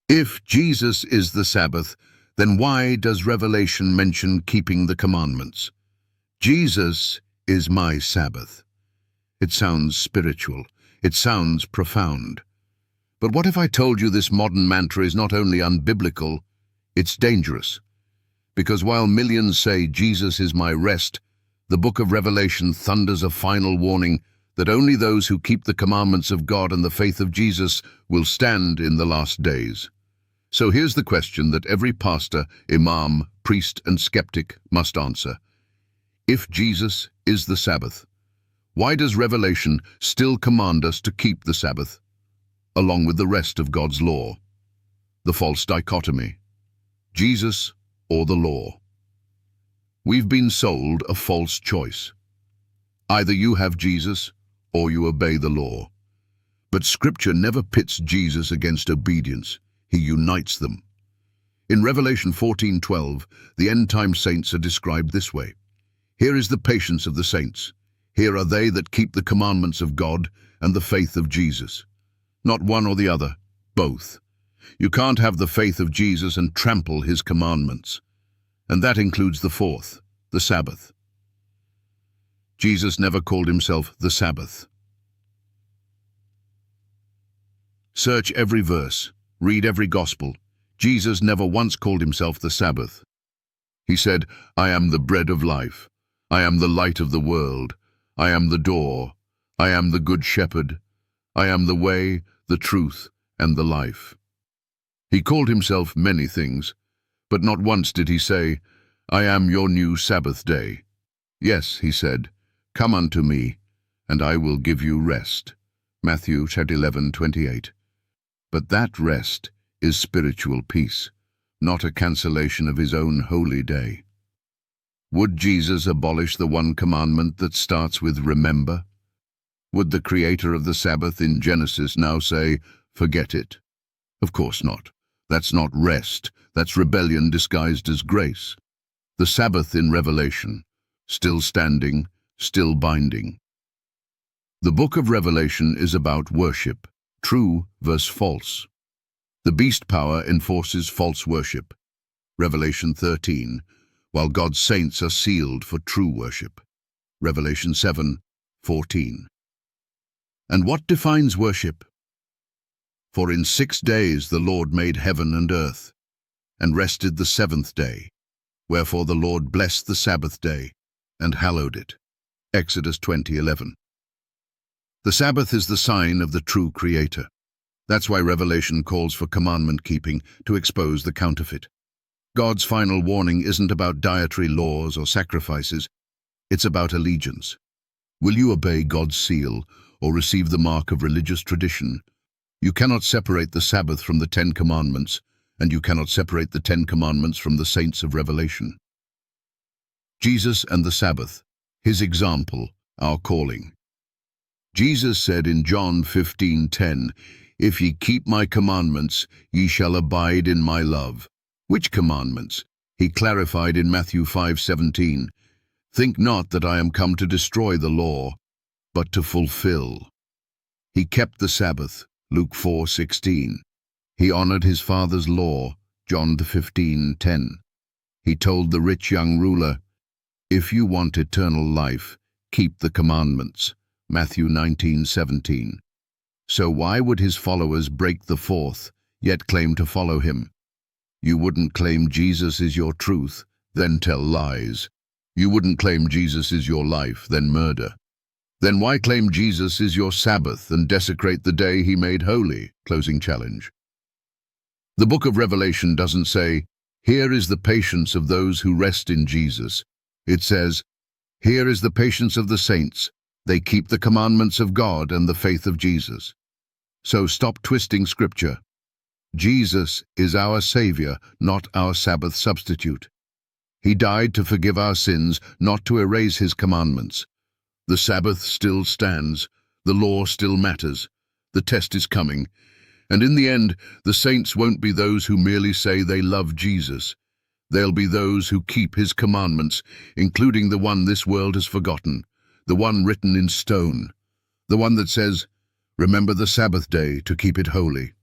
If Jesus is the Sabbath, then why does Revelation mention keeping the commandments? Jesus is my Sabbath. It sounds spiritual. It sounds profound. But what if I told you this modern mantra is not only unbiblical, it's dangerous? Because while millions say Jesus is my rest, the book of Revelation thunders a final warning that only those who keep the commandments of God and the faith of Jesus will stand in the last days. So here's the question that every pastor, imam, priest, and skeptic must answer. If Jesus is the Sabbath, why does Revelation still command us to keep the Sabbath, along with the rest of God's law? The false dichotomy: Jesus or the law. We've been sold a false choice. Either you have Jesus or you obey the law. But Scripture never pits Jesus against obedience. He unites them. In Revelation 14:12, the end-time saints are described this way. Here is the patience of the saints. Here are they that keep the commandments of God and the faith of Jesus. Not one or the other, both. You can't have the faith of Jesus and trample his commandments. And that includes the fourth, the Sabbath. Jesus never called himself the Sabbath. Search every verse, read every gospel. Jesus never once called himself the Sabbath. He said, "I am the bread of life. I am the light of the world. I am the door. I am the good shepherd. I am the way, the truth, and the life." He called himself many things, but not once did he say, "I am your new Sabbath day." Yes, he said, "Come unto me, and I will give you rest." Matthew 11:28. But that rest is spiritual peace, not a cancellation of his own holy day. Would Jesus abolish the one commandment that starts with remember? Would the creator of the Sabbath in Genesis now say, "Forget it"? Of course not. That's not rest. That's rebellion disguised as grace. The Sabbath in Revelation, still standing, still binding. The book of Revelation is about worship, true versus false. The beast power enforces false worship, Revelation 13, while God's saints are sealed for true worship, Revelation 7:14. And what defines worship? For in 6 days the Lord made heaven and earth, and rested the seventh day. Wherefore the Lord blessed the Sabbath day, and hallowed it. Exodus 20:11. The Sabbath is the sign of the true Creator. That's why Revelation calls for commandment keeping to expose the counterfeit. God's final warning isn't about dietary laws or sacrifices. It's about allegiance. Will you obey God's seal or receive the mark of religious tradition? You cannot separate the Sabbath from the 10 Commandments, and you cannot separate the 10 Commandments from the saints of Revelation. Jesus and the Sabbath, his example, our calling. Jesus said in John 15:10, "If ye keep my commandments, ye shall abide in my love." Which commandments? He clarified in Matthew 5:17, "Think not that I am come to destroy the law, but to fulfill." He kept the Sabbath, Luke 4:16. He honored his Father's law, John 15:10. He told the rich young ruler, "If you want eternal life, keep the commandments," Matthew 19:17. So why would his followers break the fourth, yet claim to follow him? You wouldn't claim Jesus is your truth, then tell lies. You wouldn't claim Jesus is your life, then murder. Then why claim Jesus is your Sabbath and desecrate the day he made holy? Closing challenge. The book of Revelation doesn't say, "Here is the patience of those who rest in Jesus." It says, "Here is the patience of the saints. They keep the commandments of God and the faith of Jesus." So stop twisting Scripture. Jesus is our Savior, not our Sabbath substitute. He died to forgive our sins, not to erase his commandments. The Sabbath still stands. The law still matters. The test is coming. And in the end, the saints won't be those who merely say they love Jesus. They'll be those who keep his commandments, including the one this world has forgotten, the one written in stone, the one that says, "Remember the Sabbath day to keep it holy."